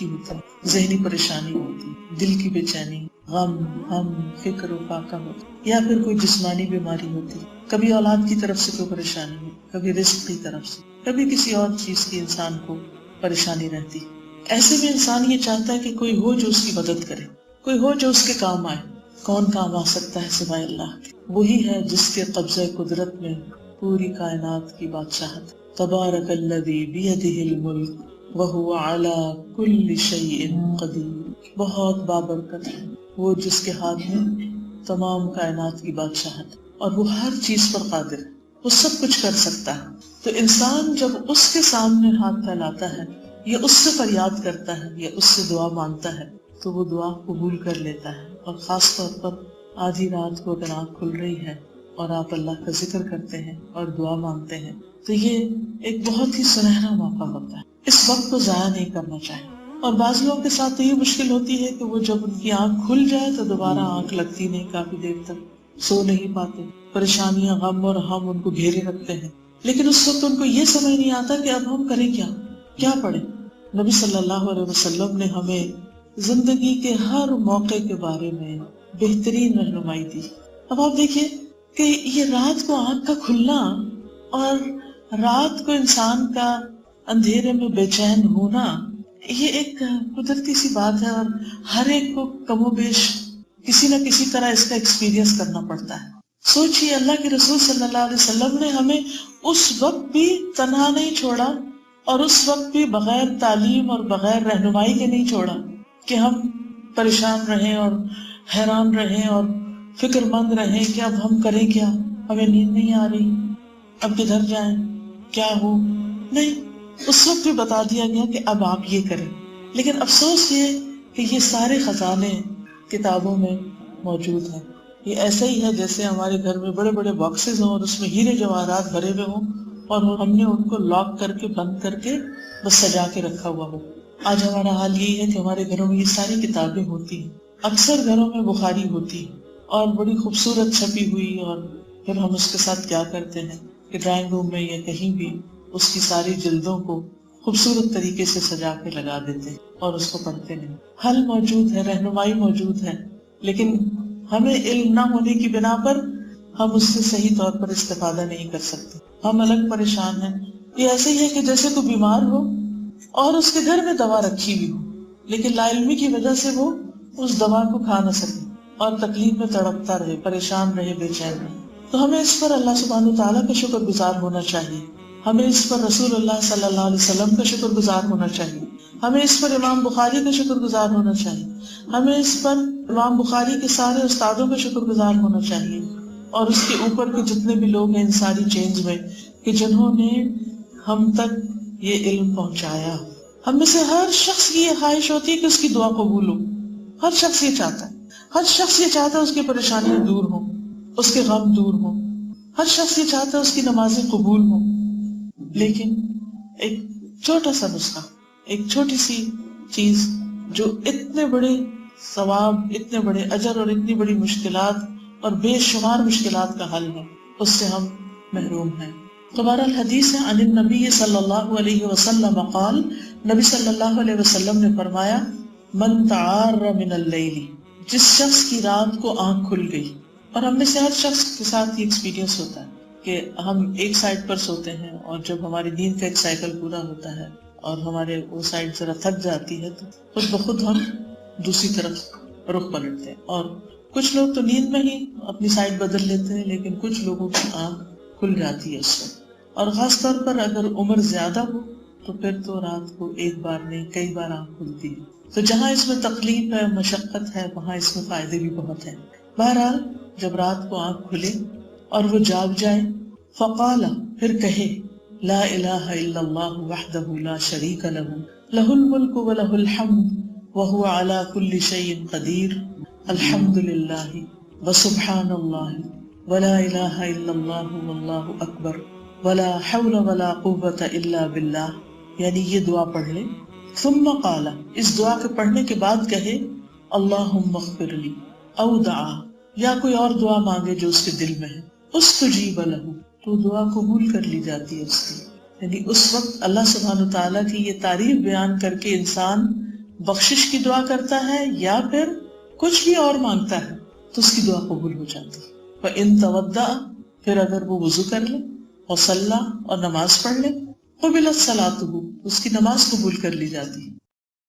خشکی ہوتی ہے، ذہنی پریشانی ہوتی ہے، دل کی بے چینی، غم، ہم، فکر و فاقہ ہوتی، یا پھر کوئی جسمانی بیماری ہوتی، کبھی اولاد کی طرف سے کوئی پریشانی ہو، کبھی رزق کی طرف سے، کبھی کسی اور چیز کی انسان کو پریشانی رہتی. ایسے میں انسان یہ چاہتا ہے کہ کوئی ہو جو اس کی مدد کرے، کوئی ہو جو اس کے کام آئے. کون کام آ سکتا ہے سوائے اللہ کے؟ وہی ہے جس کے قبضہ قدرت میں پوری کائنات کی بادشاہت. تبارک الذی بیدہ الملک وہو علی کل شیء قدیر. بہت بابرکت ہے وہ جس کے ہاتھ میں تمام کائنات کی بادشاہت، اور وہ ہر چیز پر قادر ہے، وہ سب کچھ کر سکتا ہے. تو انسان جب اس کے سامنے ہاتھ پھیلاتا ہے یا اس سے فریاد کرتا ہے یا اس سے دعا مانگتا ہے تو وہ دعا قبول کر لیتا ہے. اور خاص طور پر آدھی رات کو اگر آنکھ کھل رہی ہے اور آپ اللہ کا ذکر کرتے ہیں اور دعا مانگتے ہیں تو یہ ایک بہت ہی سنہرا موقع ہوتا ہے. اس وقت کو ضائع نہیں کرنا چاہیے. اور بعض لوگوں کے ساتھ تو یہ مشکل ہوتی ہے کہ وہ جب ان کی آنکھ کھل جائے تو دوبارہ آنکھ لگتی نہیں، کافی دیر تک سو نہیں پاتے، پریشانیاں، غم اور ہم ان کو گھیرے رکھتے ہیں. لیکن اس وقت ان کو یہ سمجھ نہیں آتا کہ اب ہم کریں کیا پڑھیں. نبی صلی اللہ علیہ وسلم نے ہمیں زندگی کے ہر موقع کے بارے میں بہترین رہنمائی دی. اب آپ دیکھیے کہ یہ رات کو آنکھ کا کھلنا اور رات کو انسان کا اندھیرے میں بے چین ہونا، یہ ایک قدرتی سی بات ہے، اور ہر ایک کو کم و بیش کسی نہ کسی طرح اس کا ایکسپیرینس کرنا پڑتا ہے. سوچئے اللہ کے رسول صلی اللہ علیہ وسلم نے ہمیں اس وقت بھی تنہا نہیں چھوڑا اور اس وقت بھی بغیر تعلیم اور بغیر رہنمائی کے نہیں چھوڑا کہ ہم پریشان رہیں اور حیران رہیں اور فکر مند رہیں کہ اب ہم کریں کیا، ہمیں نیند نہیں آ رہی، اب کدھر جائیں، کیا ہو. نہیں، اس وقت بھی بتا دیا گیا کہ اب آپ یہ کریں. لیکن افسوس یہ کہ یہ سارے خزانے کتابوں میں موجود ہیں. یہ ایسا ہی ہے جیسے ہمارے گھر میں بڑے بڑے باکسز ہوں اور اس میں ہیرے جواہرات بھرے ہوئے ہوں اور ہم نے ان کو لاک کر کے بند کر کے بس سجا کے رکھا ہوا ہو. آج ہمارا حال یہی ہے کہ ہمارے گھروں میں یہ ساری کتابیں ہوتی ہیں. اکثر گھروں میں بخاری ہوتی ہے اور بڑی خوبصورت چھپی ہوئی، اور پھر ہم اس کے ساتھ کیا کرتے ہیں کہ ڈرائنگ روم میں یا کہیں بھی اس کی ساری جلدوں کو خوبصورت طریقے سے سجا کے لگا دیتے ہیں اور اس کو پڑھتے نہیں. حل موجود ہے، رہنمائی موجود ہے، لیکن ہمیں علم نہ ہونے کی بنا پر ہم اس سے صحیح طور پر استفادہ نہیں کر سکتے. ہم الگ پریشان ہیں. یہ ایسے ہی ہے کہ جیسے کوئی بیمار ہو اور اس کے گھر میں دوا رکھی ہوئی ہو، لیکن لا علمی کی وجہ سے وہ اس دوا کو کھا نہ سکے اور تکلیف میں تڑپتا رہے، پریشان رہے، بے چین رہے. تو ہمیں اس پر اللہ سبحانہ وتعالیٰ کا شکر گزار ہونا چاہیے. ہمیں اس پر رسول اللہ صلی اللہ علیہ وسلم کا شکر گزار ہونا چاہیے. ہمیں اس پر امام بخاری کا شکر گزار ہونا چاہیے. ہمیں اس پر امام بخاری کے سارے استادوں کا شکر گزار ہونا چاہیے، اور اس کے اوپر کے جتنے بھی لوگ ہیں ان ساری چینز میں کہ جنہوں نے ہم تک یہ علم پہنچایا. ہم میں سے ہر شخص کی یہ خواہش ہوتی ہے کہ اس کی دعا قبول ہو. ہر شخص یہ چاہتا ہے، ہر شخص یہ چاہتا ہے اس کی پریشانیاں دور ہوں، اس کے غم دور ہوں. ہر شخص یہ چاہتا ہے اس کی نمازیں قبول ہوں. لیکن ایک چھوٹا سا نسخہ، ایک چھوٹی سی چیز جو اتنے بڑے ثواب، اتنے بڑے اجر اور اتنی بڑی مشکلات اور بے شمار مشکلات کا حل ہے، اس سے ہم محروم ہیں. تو بہرحال حدیث ہے عن النبی صلی اللہ علیہ وسلم قال، نبی صلی اللہ علیہ وسلم نے فرمایا، من تعار من اللیل، جس شخص کی رات کو آنکھ کھل گئی. اور ہم میں سے ہر شخص کے ساتھ یہ ایکسپیرینس ہوتا ہے کہ ہم ایک سائڈ پر سوتے ہیں اور جب ہماری نیند کا ایک سائیکل پورا ہوتا ہے اور ہمارے وہ سائڈ ذرا تھک جاتی ہے تو خود بخود ہم دوسری طرف رخ پلٹتے ہیں. اور کچھ لوگ تو نیند میں ہی اپنی سائڈ بدل لیتے ہیں، لیکن کچھ لوگوں کی آنکھ کھل جاتی ہے اس وقت. اور خاص طور پر اگر عمر زیادہ ہو تو پھر تو رات کو ایک بار نہیں کئی بار آنکھ کھلتی ہے. تو جہاں اس میں تکلیف ہے، مشقت ہے، وہاں اس میں فائدے بھی بہت ہیں. بہرحال جب رات کو آنکھ کھلے اور وہ جاگ جائے، فقال، پھر کہے، لا الہ الا اللہ وحدہ لا شریک لہ لہ الملک ولہ الحمد وہو علی کل شیء قدیر، الحمد للہ وسبحان اللہ ولا الہ الا اللہ واللہ اکبر ولا حول ولا قوة الا باللہ. یعنی یہ دعا پڑھ لے. ثم قال، اس دعا کے پڑھنے کے بعد کہے، اللہم اغفر لی، او دعا، یا کوئی اور دعا مانگے جو اس کے دل میں ہے، استجیب لہ، تو دعا قبول کر لی جاتی ہے اس کی. یعنی اس وقت اللہ سبحانہ تعالیٰ کی یہ تعریف بیان کر کے انسان بخشش کی دعا کرتا ہے یا پھر کچھ بھی اور مانگتا ہے تو اس کی دعا قبول ہو جاتی ہے۔ وَإِن تَوَضَّأَ، پھر اگر وہ وضو کر لے اور صلی اور نماز پڑھ لے، قبلت صلاتہ، اس کی نماز قبول کر لی جاتی ہے۔